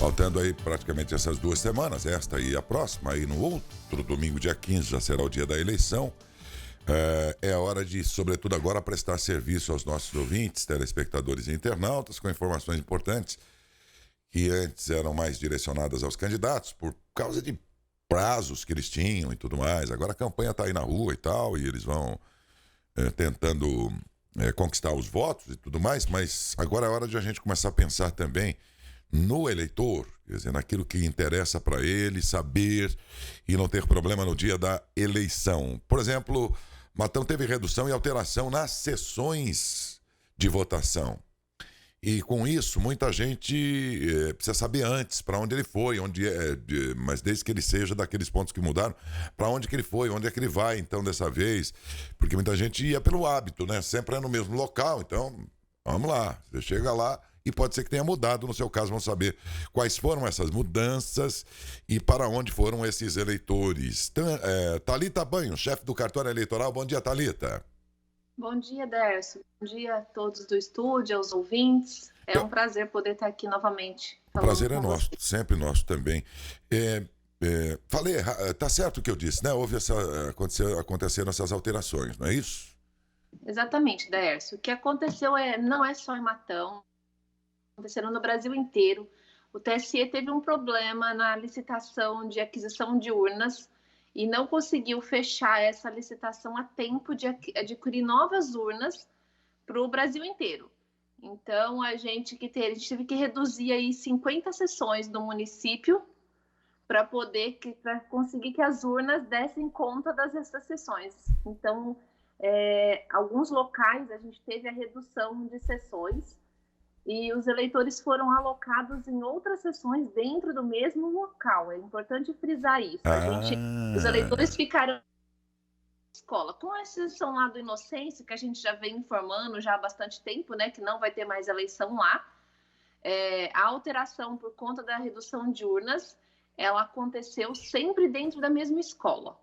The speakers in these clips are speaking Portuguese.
Faltando aí praticamente essas 2 semanas, esta e a próxima, aí no outro domingo, dia 15, já será o dia da eleição. É a hora de, sobretudo agora, prestar serviço aos nossos ouvintes, telespectadores e internautas, com informações importantes que antes eram mais direcionadas aos candidatos, por causa de prazos que eles tinham e tudo mais. Agora a campanha está aí na rua e tal, e eles vão tentando conquistar os votos e tudo mais, mas agora é hora de a gente começar a pensar também no eleitor, quer dizer, naquilo que interessa para ele, saber e não ter problema no dia da eleição. Por exemplo, Matão teve redução e alteração nas sessões de votação. E com isso, muita gente precisa saber antes para onde ele foi, mas desde que ele seja daqueles pontos que mudaram, para onde que ele foi, onde é que ele vai, então, dessa vez. Porque muita gente ia pelo hábito, né? Sempre é no mesmo local, então, vamos lá. Você chega lá e pode ser que tenha mudado. No seu caso, vamos saber quais foram essas mudanças e para onde foram esses eleitores. Thalita Banho, chefe do cartório eleitoral. Bom dia, Thalita. Bom dia, Dércio. Bom dia a todos do estúdio, aos ouvintes. É um prazer poder estar aqui novamente. O prazer é nosso, sempre nosso também. Falei, tá certo o que eu disse, né? Aconteceram essas alterações, não é isso? Exatamente, Dércio. O que aconteceu não é só em Matão, aconteceram no Brasil inteiro. O TSE teve um problema na licitação de aquisição de urnas e não conseguiu fechar essa licitação a tempo de adquirir novas urnas para o Brasil inteiro. Então, a gente teve que reduzir aí 50 sessões no município para conseguir que as urnas dessem conta dessas sessões. Então, alguns locais a gente teve a redução de sessões e os eleitores foram alocados em outras sessões dentro do mesmo local. É importante frisar isso. Os eleitores ficaram na escola, com a exceção lá do Inocêncio, que a gente já vem informando já há bastante tempo, né, que não vai ter mais eleição lá. A alteração por conta da redução de urnas, ela aconteceu sempre dentro da mesma escola.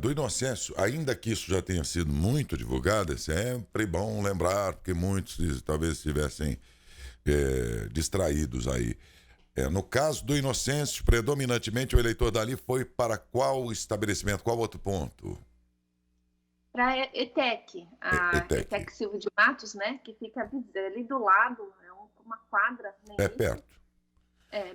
Do Inocêncio, ainda que isso já tenha sido muito divulgado, é sempre bom lembrar, porque muitos talvez estivessem distraídos aí. No caso do Inocêncio, predominantemente o eleitor dali foi para qual estabelecimento, qual outro ponto? Para a ETEC, ETEC Silva de Matos, né, que fica ali do lado, uma quadra. Perto.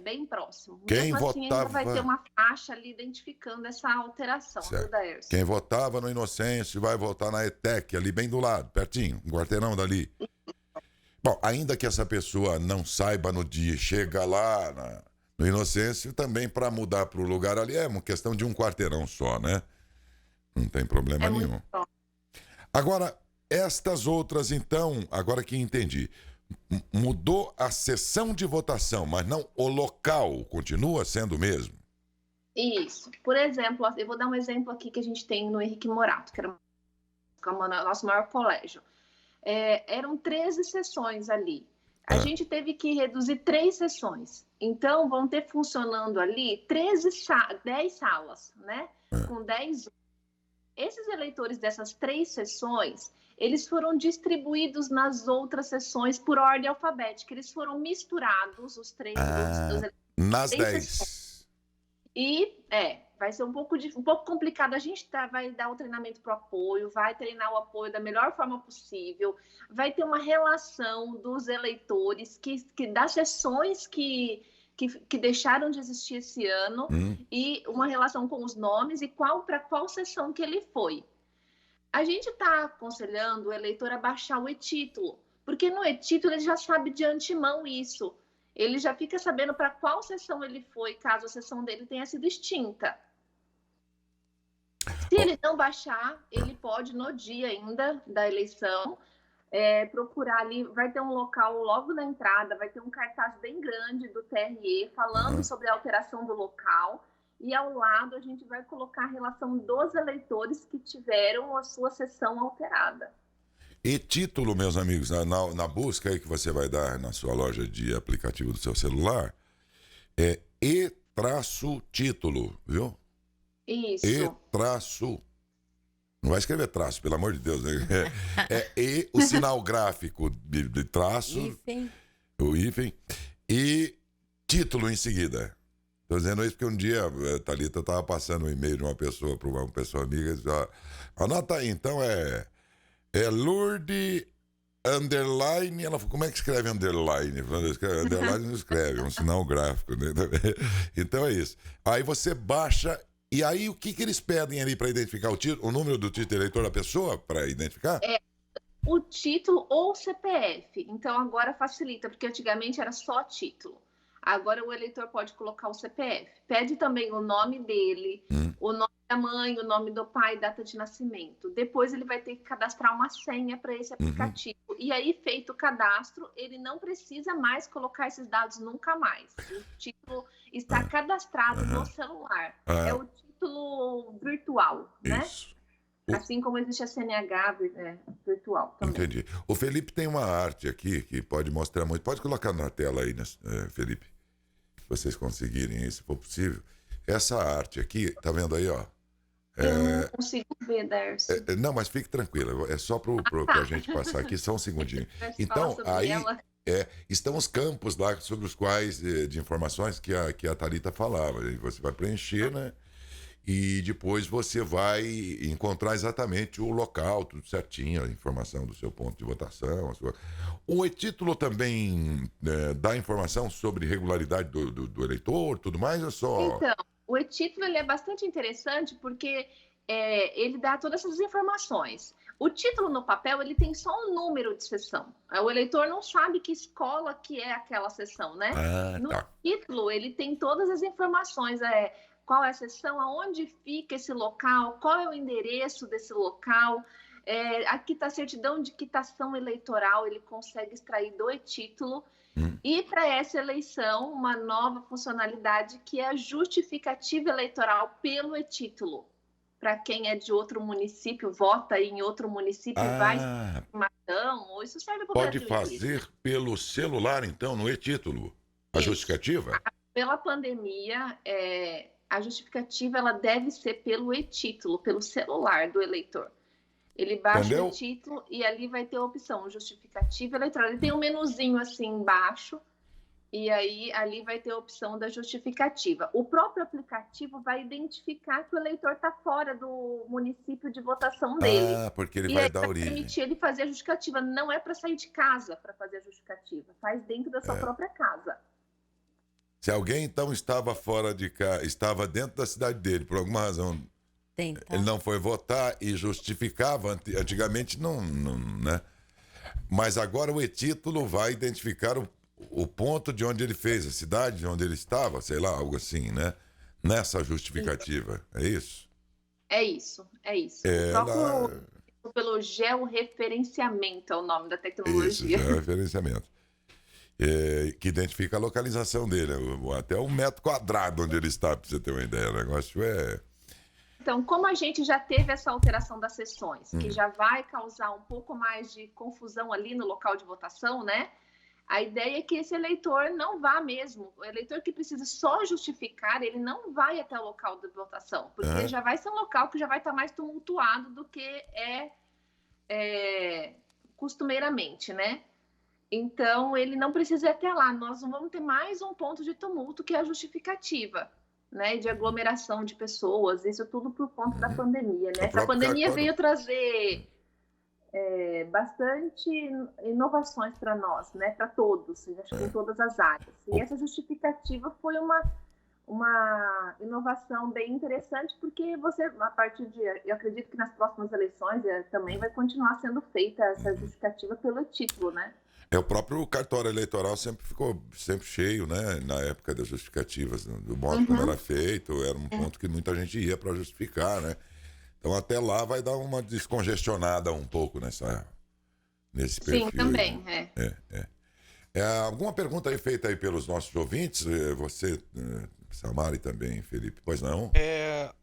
Bem próximo. Quem Mesmo assim, votava... ainda vai ter uma faixa ali identificando essa alteração do Daércio. Quem votava no Inocêncio vai votar na ETEC, ali bem do lado, pertinho, um quarteirão dali. Bom, ainda que essa pessoa não saiba no dia, chega lá no Inocêncio, também para mudar para o lugar ali é uma questão de um quarteirão só, né? Não tem problema nenhum. Agora, estas outras, então, agora que entendi... Mudou a sessão de votação, mas não o local, continua sendo o mesmo? Isso. Por exemplo, eu vou dar um exemplo aqui que a gente tem no Henrique Morato, que era o nosso maior colégio. Eram 13 sessões ali. A gente teve que reduzir 3 sessões. Então, vão ter funcionando ali 10 salas, né? Com 10. Esses eleitores dessas 3 sessões... eles foram distribuídos nas outras sessões por ordem alfabética. Eles foram misturados, os 3 grupos. Nas 10. E vai ser um pouco complicado. A gente vai dar o treinamento para o apoio, vai treinar o apoio da melhor forma possível, vai ter uma relação dos eleitores, das sessões que deixaram de existir esse ano, e uma relação com os nomes e para qual sessão que ele foi. A gente está aconselhando o eleitor a baixar o e-título, porque no e-título ele já sabe de antemão isso. Ele já fica sabendo para qual sessão ele foi, caso a sessão dele tenha sido extinta. Se ele não baixar, ele pode, no dia ainda da eleição, procurar ali, vai ter um local logo na entrada, vai ter um cartaz bem grande do TRE falando sobre a alteração do local. E ao lado a gente vai colocar a relação dos eleitores que tiveram a sua sessão alterada. E título, meus amigos, na busca aí que você vai dar na sua loja de aplicativo do seu celular, é E-título, viu? Isso. E-. Não vai escrever traço, pelo amor de Deus. Né? O sinal gráfico de traço. Hífen. O hífen. E título em seguida. Estou dizendo isso porque um dia a Thalita estava passando um e-mail de uma pessoa para uma pessoa amiga e disse, ó, anota aí, então é Lourdes underline, ela falou, como é que escreve underline? Underline não escreve, é um sinal gráfico, né? Então é isso. Aí você baixa, e aí o que eles pedem ali para identificar o título, o número do título eleitor da pessoa, para identificar? O título ou CPF. Então agora facilita, porque antigamente era só título. Agora o eleitor pode colocar o CPF. Pede também o nome dele, o nome da mãe, o nome do pai, data de nascimento. Depois ele vai ter que cadastrar uma senha para esse aplicativo. E aí, feito o cadastro, ele não precisa mais colocar esses dados nunca mais. O título está cadastrado no celular. É o título virtual, né? Isso. Assim como existe a CNH virtual também. Entendi. O Felipe tem uma arte aqui que pode mostrar muito. Pode colocar na tela aí, né, Felipe? Se vocês conseguirem, se for possível. Essa arte aqui, tá vendo aí, ó? Eu não consigo ver, Darcy. Não, mas fique tranquila. É só pra gente passar aqui, só um segundinho. Então, aí estão os campos lá sobre os quais, de informações que a Thalita falava. E você vai preencher, né? E depois você vai encontrar exatamente o local, tudo certinho, a informação do seu ponto de votação. O e-título também dá informação sobre regularidade do eleitor, tudo mais, ou só... Então, o e-título ele é bastante interessante porque ele dá todas essas informações. O título no papel ele tem só um número de sessão. O eleitor não sabe que escola que é aquela sessão, né? No título ele tem todas as informações, qual é a sessão, aonde fica esse local, qual é o endereço desse local, aqui está a certidão de quitação eleitoral, ele consegue extrair do e-título. E para essa eleição, uma nova funcionalidade que é a justificativa eleitoral pelo e-título. Para quem é de outro município, vota em outro município, vai informação, ou isso serve para pode fazer pelo celular, então, no e-título, a justificativa? Pela pandemia, a justificativa ela deve ser pelo e-título, pelo celular do eleitor. Ele baixa o título e ali vai ter a opção justificativa eleitoral. Ele tem um menuzinho assim embaixo e aí ali vai ter a opção da justificativa. O próprio aplicativo vai identificar que o eleitor está fora do município de votação dele. Porque ele vai dar origem. Vai permitir ele fazer a justificativa. Não é para sair de casa para fazer a justificativa. Faz dentro da sua própria casa. Se alguém, então, estava fora de casa, estava dentro da cidade dele, por alguma razão, ele não foi votar e justificava, antigamente não, né? Mas agora o e-título vai identificar o ponto de onde ele fez, a cidade de onde ele estava, sei lá, algo assim, né? Nessa justificativa, é isso? É isso. Pelo georreferenciamento é o nome da tecnologia. Isso, georreferenciamento. Que identifica a localização dele, até o metro quadrado onde ele está, para você ter uma ideia. O negócio Então, como a gente já teve essa alteração das sessões, que já vai causar um pouco mais de confusão ali no local de votação, né? A ideia é que esse eleitor não vá mesmo. O eleitor que precisa só justificar, ele não vai até o local de votação, porque já vai ser um local que já vai estar mais tumultuado do que costumeiramente, né? Então, ele não precisa ir até lá. Nós vamos ter mais um ponto de tumulto, que é a justificativa, né? De aglomeração de pessoas, isso tudo por conta da pandemia, né? Essa pandemia veio trazer bastante inovações para nós, né? Para todos, acho que em todas as áreas. E essa justificativa foi uma inovação bem interessante, porque você, a partir de... Eu acredito que nas próximas eleições também vai continuar sendo feita essa justificativa pelo título, né? O próprio cartório eleitoral sempre ficou cheio, né? Na época das justificativas, do modo como era feito, era um ponto que muita gente ia para justificar, né? Então até lá vai dar uma descongestionada um pouco nesse perfil. Sim, também, Alguma pergunta aí feita aí pelos nossos ouvintes? Você, Samari também, Felipe, pois não?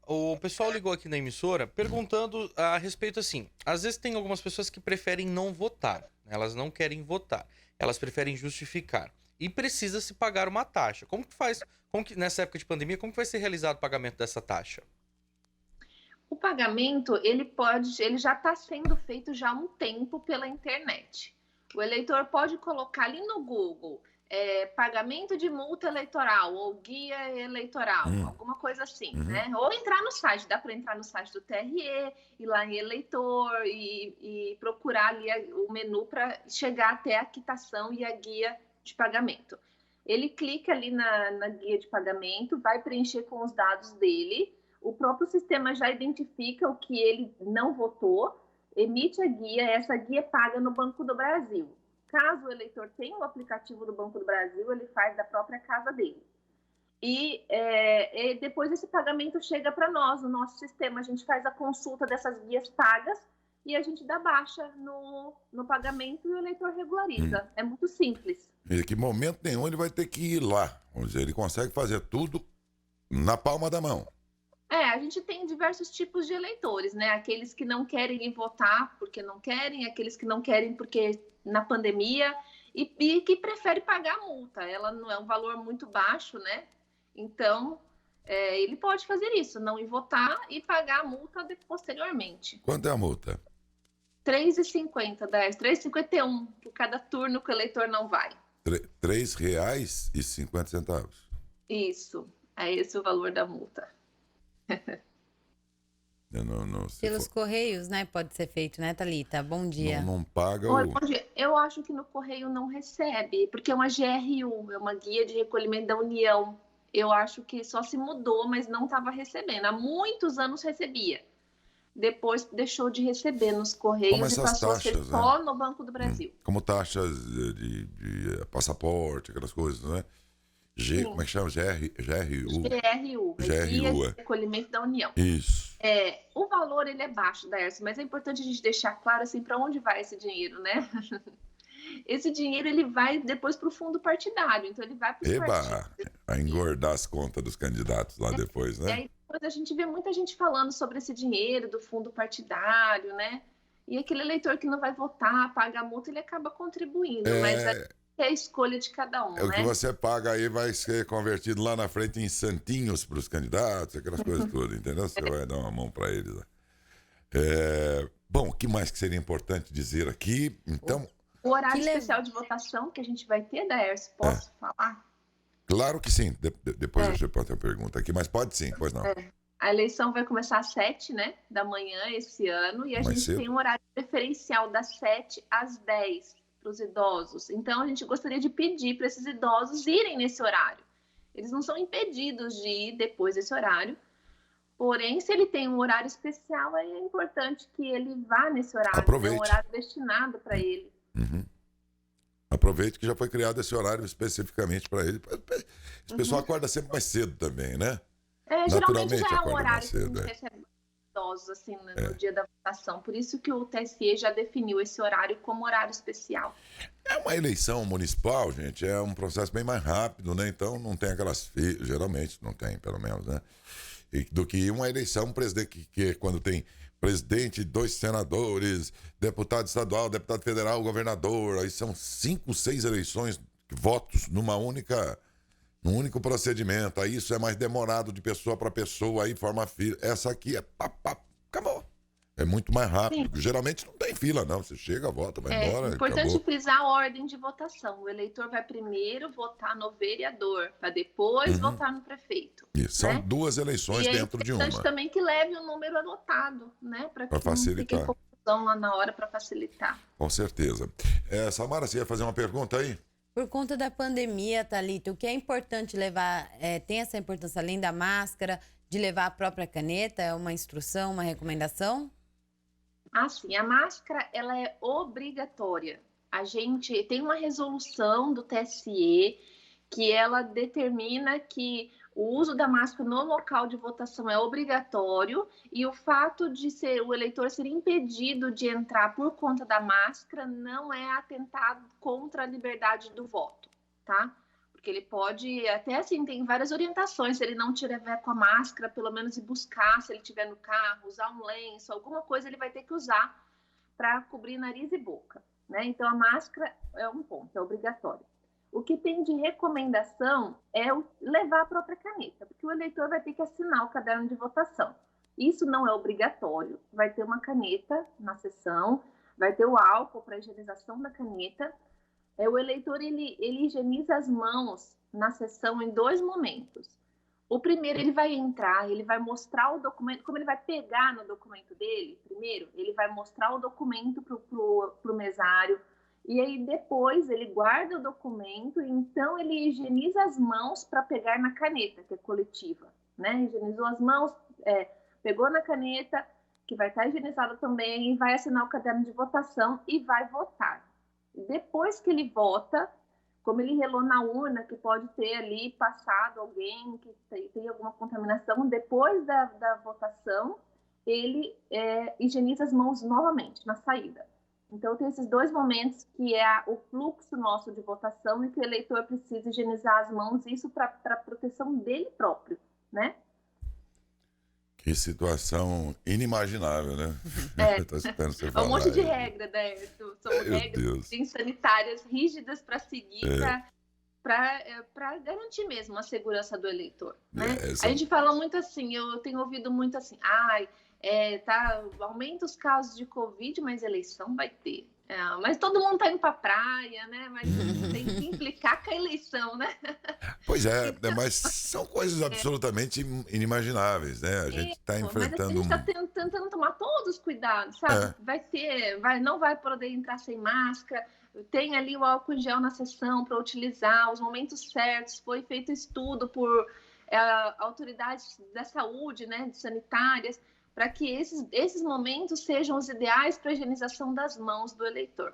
O pessoal ligou aqui na emissora perguntando a respeito assim, às vezes tem algumas pessoas que preferem não votar. Elas não querem votar, elas preferem justificar. E precisa se pagar uma taxa. Como que faz? Nessa época de pandemia, como que vai ser realizado o pagamento dessa taxa? O pagamento, ele já está sendo feito já há um tempo pela internet. O eleitor pode colocar ali no Google pagamento de multa eleitoral ou guia eleitoral, alguma coisa assim, né? Ou entrar no site, dá para entrar no site do TRE, ir lá em eleitor e procurar ali o menu para chegar até a quitação e a guia de pagamento. Ele clica ali na guia de pagamento, vai preencher com os dados dele, o próprio sistema já identifica o que ele não votou, emite a guia, essa guia é paga no Banco do Brasil. Caso o eleitor tenha o aplicativo do Banco do Brasil, ele faz da própria casa dele. E depois esse pagamento chega para nós, no nosso sistema. A gente faz a consulta dessas guias pagas e a gente dá baixa no pagamento e o eleitor regulariza. É muito simples. E que momento nenhum ele vai ter que ir lá. Vamos dizer, ele consegue fazer tudo na palma da mão. A gente tem diversos tipos de eleitores, né? Aqueles que não querem votar porque não querem, aqueles que não querem porque na pandemia e que prefere pagar a multa. Ela não é um valor muito baixo, né? Então, ele pode fazer isso, não ir votar e pagar a multa posteriormente. Quanto é a multa? R$3,50, 3,51 por cada turno que o eleitor não vai. R$3,50. Isso, é esse o valor da multa. Pelos Correios, né? Pode ser feito, né, Thalita? Bom dia. Não paga Oi, bom dia. Eu acho que no Correio não recebe, porque é uma GRU, é uma Guia de Recolhimento da União. Eu acho que só se mudou, mas não estava recebendo. Há muitos anos recebia. Depois deixou de receber nos Correios e passou a ser só no Banco do Brasil. Como taxas de passaporte, aquelas coisas, né? Como é que chama? GRU. Guia de Recolhimento da União. Isso. O valor ele é baixo, Daércio, mas é importante a gente deixar claro assim, para onde vai esse dinheiro, né? Esse dinheiro ele vai depois para o fundo partidário, então ele vai para os partidos. A engordar as contas dos candidatos lá depois, né? E aí depois a gente vê muita gente falando sobre esse dinheiro do fundo partidário, né? E aquele eleitor que não vai votar, paga a multa, ele acaba contribuindo, mas é a escolha de cada um, né? O que você paga aí vai ser convertido lá na frente em santinhos para os candidatos, aquelas coisas todas, entendeu? Você vai dar uma mão para eles. Né? Bom, o que mais que seria importante dizer aqui? Então, o horário especial de votação que a gente vai ter, Daércio, posso falar? Claro que sim. Depois você pode ter uma pergunta aqui, mas pode sim, pois não. A eleição vai começar às 7, né, da manhã esse ano, e a gente tem um horário preferencial das 7 às 10 para os idosos. Então, a gente gostaria de pedir para esses idosos irem nesse horário. Eles não são impedidos de ir depois desse horário, porém, se ele tem um horário especial, é importante que ele vá nesse horário. Aproveite. É um horário destinado para ele. Aproveite que já foi criado esse horário especificamente para ele. Esse pessoal acorda sempre mais cedo também, né? Geralmente já é um horário que a gente recebe idosos assim, no dia da votação. Por isso que o TSE já definiu esse horário como horário especial. É uma eleição municipal, gente, é um processo bem mais rápido, né? Então não tem aquelas filas, geralmente não tem, pelo menos, né? Do que uma eleição presidente que quando tem presidente, 2 senadores, deputado estadual, deputado federal, governador, aí são 5, 6 eleições, votos num único procedimento. Aí isso é mais demorado de pessoa para pessoa, aí forma fila. Essa aqui é acabou. É muito mais rápido. Sim. Geralmente não tem fila, não. Você chega, vota, vai embora. É importante frisar a ordem de votação. O eleitor vai primeiro votar no vereador, para depois votar no prefeito. Isso. São 2 eleições dentro de uma. É importante também que leve o número anotado, né? Para que facilitar. Não fique confusão lá na hora, para facilitar. Com certeza. Samara, você ia fazer uma pergunta aí? Por conta da pandemia, Thalita, o que é importante levar, tem essa importância além da máscara, de levar a própria caneta? É uma instrução, uma recomendação? Sim, a máscara ela é obrigatória. A gente tem uma resolução do TSE que ela determina que o uso da máscara no local de votação é obrigatório e o fato de o eleitor ser impedido de entrar por conta da máscara não é atentado contra a liberdade do voto, tá? Porque ele pode, até assim, tem várias orientações, se ele não tiver com a máscara, pelo menos ir buscar, se ele estiver no carro, usar um lenço, alguma coisa ele vai ter que usar para cobrir nariz e boca, né? Então, a máscara é um ponto, é obrigatório. O que tem de recomendação é levar a própria caneta, porque o eleitor vai ter que assinar o caderno de votação. Isso não é obrigatório, vai ter uma caneta na sessão, vai ter o álcool para higienização da caneta, O eleitor ele higieniza as mãos na sessão em 2 momentos. O primeiro, ele vai entrar, ele vai mostrar o documento, como ele vai pegar no documento dele, primeiro, ele vai mostrar o documento pro mesário, e aí depois ele guarda o documento, e então ele higieniza as mãos para pegar na caneta, que é coletiva, né? Higienizou as mãos, pegou na caneta, que vai estar higienizada também, e vai assinar o caderno de votação e vai votar. Depois que ele vota, como ele relou na urna, que pode ter ali passado alguém que tem alguma contaminação, depois da votação, ele higieniza as mãos novamente, na saída. Então, tem esses 2 momentos que é o fluxo nosso de votação e que o eleitor precisa higienizar as mãos, isso para proteção dele próprio, né? Que situação inimaginável, né? Tô esperando você É falar um monte de aí. regra, né? São Meu regras Deus. sanitárias rígidas para seguir, para garantir mesmo a segurança do eleitor, né? A gente fala muito assim, eu tenho ouvido muito assim, aumenta os casos de Covid, mas eleição vai ter. Mas todo mundo tá indo pra praia, né? Mas tem que implicar com a eleição, né? Pois é, mas são coisas absolutamente inimagináveis, né? A gente está enfrentando... Mas a gente está tentando tomar todos os cuidados, sabe? Não vai poder entrar sem máscara, tem ali o álcool gel na sessão para utilizar, os momentos certos, foi feito estudo por autoridades da saúde, né, sanitárias, para que esses momentos sejam os ideais para a higienização das mãos do eleitor.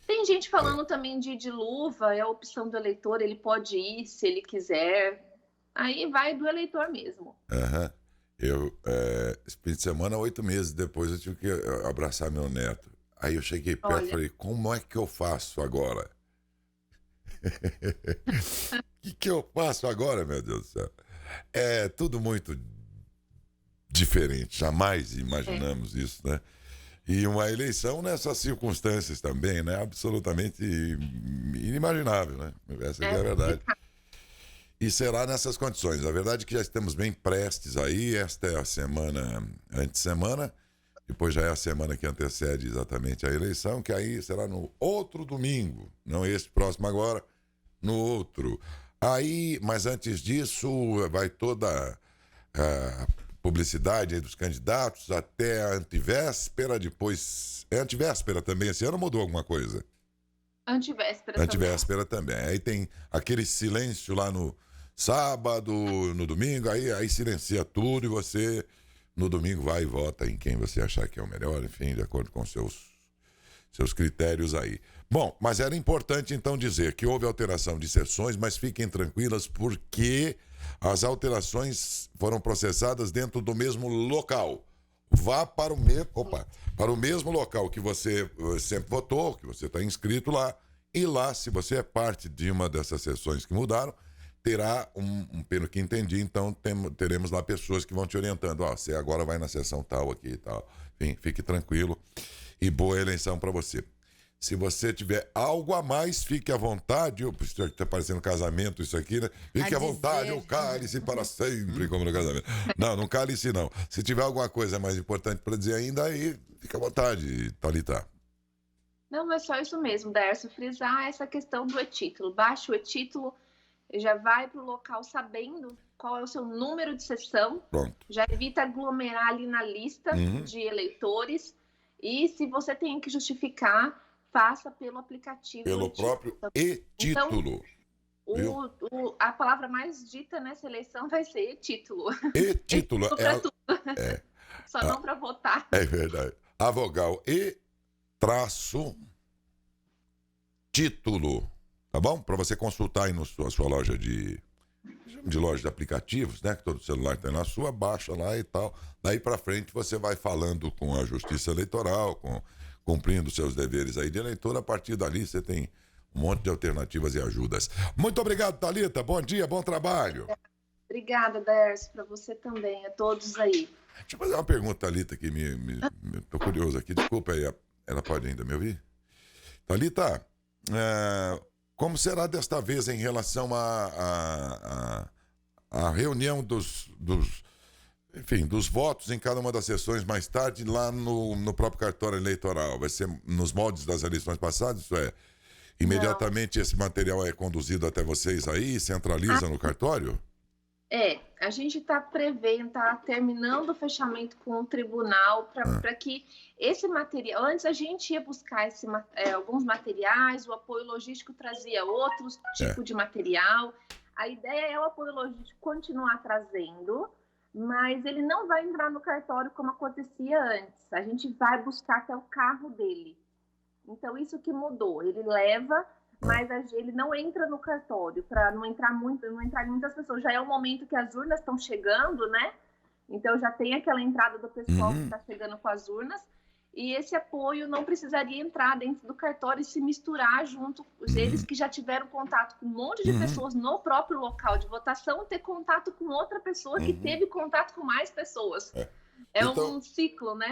Tem gente falando também de luva, é a opção do eleitor, ele pode ir se ele quiser, aí vai do eleitor mesmo. Esse fim de semana, 8 meses depois, eu tive que abraçar meu neto. Aí eu cheguei perto e falei, como é que eu faço agora? O que eu faço agora, meu Deus do céu? É tudo muito diferente, jamais imaginamos isso, né? E uma eleição nessas circunstâncias também, né? Absolutamente inimaginável, né? Essa é a verdade. E será nessas condições. A verdade é que já estamos bem prestes aí. Esta é a semana antes-semana. Depois já é a semana que antecede exatamente a eleição, que aí será no outro domingo. Não este próximo agora, no outro. Aí, mas antes disso, vai toda a publicidade aí dos candidatos até a antivéspera, depois... É antivéspera também, esse ano mudou alguma coisa? Antivéspera também. Aí tem aquele silêncio lá no sábado, no domingo, aí silencia tudo e você, no domingo, vai e vota em quem você achar que é o melhor, enfim, de acordo com seus critérios aí. Bom, mas era importante então dizer que houve alteração de sessões, mas fiquem tranquilas porque as alterações foram processadas dentro do mesmo local. Vá para o mesmo local que você sempre votou, que você está inscrito lá, e lá, se você é parte de uma dessas sessões que mudaram, terá pelo que entendi, então teremos lá pessoas que vão te orientando. Você agora vai na sessão tal aqui e tal. Enfim, fique tranquilo e boa eleição para você. Se você tiver algo a mais, fique à vontade. Está parecendo casamento isso aqui, né? Fique à vontade, o cálice para sempre, como no casamento. Não cálice não. Se tiver alguma coisa mais importante para dizer ainda, aí fique à vontade, Thalita. Não, é só isso mesmo, Dércio, frisar essa questão do e-título. Baixa o e-título, já vai para o local sabendo qual é o seu número de sessão. Pronto. Já evita aglomerar ali na lista de eleitores. E se você tem que justificar, faça pelo aplicativo. Pelo próprio e-título. Então, a palavra mais dita nessa eleição vai ser e-título. E-título. Só não para votar. É verdade. A vogal e-título. Tá bom? Para você consultar aí na sua loja de loja de aplicativos, né? Que todo celular tem na sua, baixa lá e tal. Daí para frente você vai falando com a Justiça Eleitoral, cumprindo seus deveres aí de eleitor. A partir dali você tem um monte de alternativas e ajudas. Muito obrigado, Thalita. Bom dia, bom trabalho. Obrigada, Dércio, para você também, a todos aí. Deixa eu fazer uma pergunta, Thalita, que tô curioso aqui. Desculpa aí, ela pode ainda me ouvir? Thalita, como será desta vez em relação à reunião dos votos em cada uma das sessões mais tarde lá no próprio cartório eleitoral? Vai ser nos moldes das eleições passadas, isso é, Imediatamente esse material é conduzido até vocês aí e centraliza no cartório? A gente está prevendo, está terminando o fechamento com o tribunal para que esse material. Antes a gente ia buscar alguns materiais, o apoio logístico trazia outros tipos de material. A ideia é o apoio logístico continuar trazendo, mas ele não vai entrar no cartório como acontecia antes. A gente vai buscar até o carro dele. Então, isso que mudou. Ele leva, mas ele não entra no cartório, para não entrar muitas pessoas. Já é o momento que as urnas estão chegando, né? Então, já tem aquela entrada do pessoal que está chegando com as urnas. E esse apoio não precisaria entrar dentro do cartório e se misturar junto. Eles que já tiveram contato com um monte de pessoas no próprio local de votação, ter contato com outra pessoa que teve contato com mais pessoas. Então, um ciclo, né?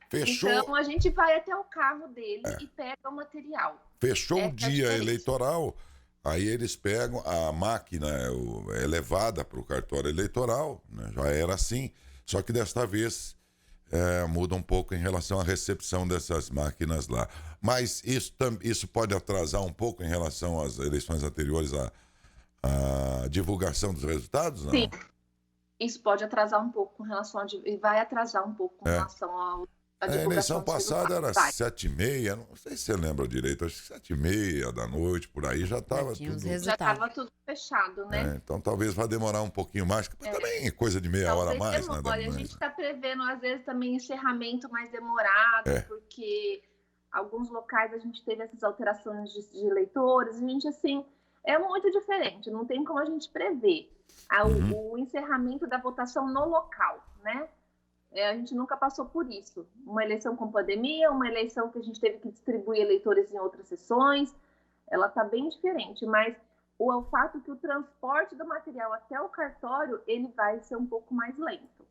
Fechou. Então, a gente vai até o carro dele e pega o material. Fechou o dia eleitoral, aí eles pegam, a máquina é levada para o cartório eleitoral, né? Já era assim, só que desta vez muda um pouco em relação à recepção dessas máquinas lá. Mas isso pode atrasar um pouco em relação às eleições anteriores, à divulgação dos resultados, não? Sim, isso pode atrasar um pouco com relação e vai atrasar um pouco com relação ao... A eleição passada era 7h30, não sei se você lembra direito, acho que 7h30 da noite, por aí já estava tudo... Já estava tudo fechado, né? Então talvez vá demorar um pouquinho mais, mas também coisa de meia hora a mais, nada mais. A gente está prevendo, às vezes, também encerramento mais demorado, porque alguns locais a gente teve essas alterações de eleitores, a gente, assim, é muito diferente, não tem como a gente prever o encerramento da votação no local, né? A gente nunca passou por isso. Uma eleição com pandemia, uma eleição que a gente teve que distribuir eleitores em outras sessões, ela está bem diferente, mas o fato que o transporte do material até o cartório, ele vai ser um pouco mais lento.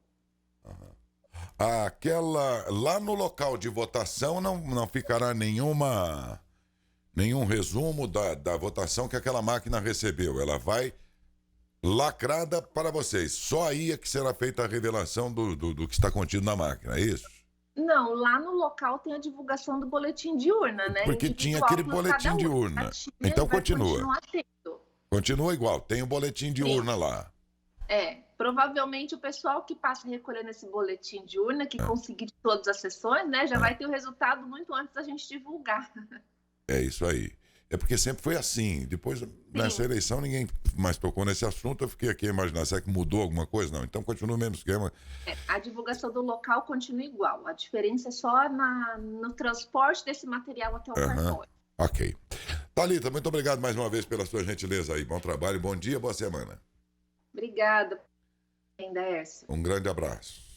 Lá no local de votação não ficará nenhum resumo da votação que aquela máquina recebeu. Ela vai lacrada para vocês. Só aí é que será feita a revelação do que está contido na máquina, é isso? Não, lá no local tem a divulgação do boletim de urna, né? Porque tinha aquele boletim de urna. Então continua. Continua igual, tem o boletim de urna lá. Provavelmente o pessoal que passa recolhendo esse boletim de urna, que conseguir de todas as sessões, né, já vai ter o resultado muito antes da gente divulgar. É isso aí. É porque sempre foi assim. Depois, nessa eleição, ninguém mais tocou nesse assunto. Eu fiquei aqui a imaginar, será que mudou alguma coisa? Não. Então, continua o mesmo esquema. A divulgação do local continua igual. A diferença é só no transporte desse material até o cartório. Ok. Thalita, muito obrigado mais uma vez pela sua gentileza aí. Bom trabalho, bom dia, boa semana. Obrigada, Daércio. Um grande abraço.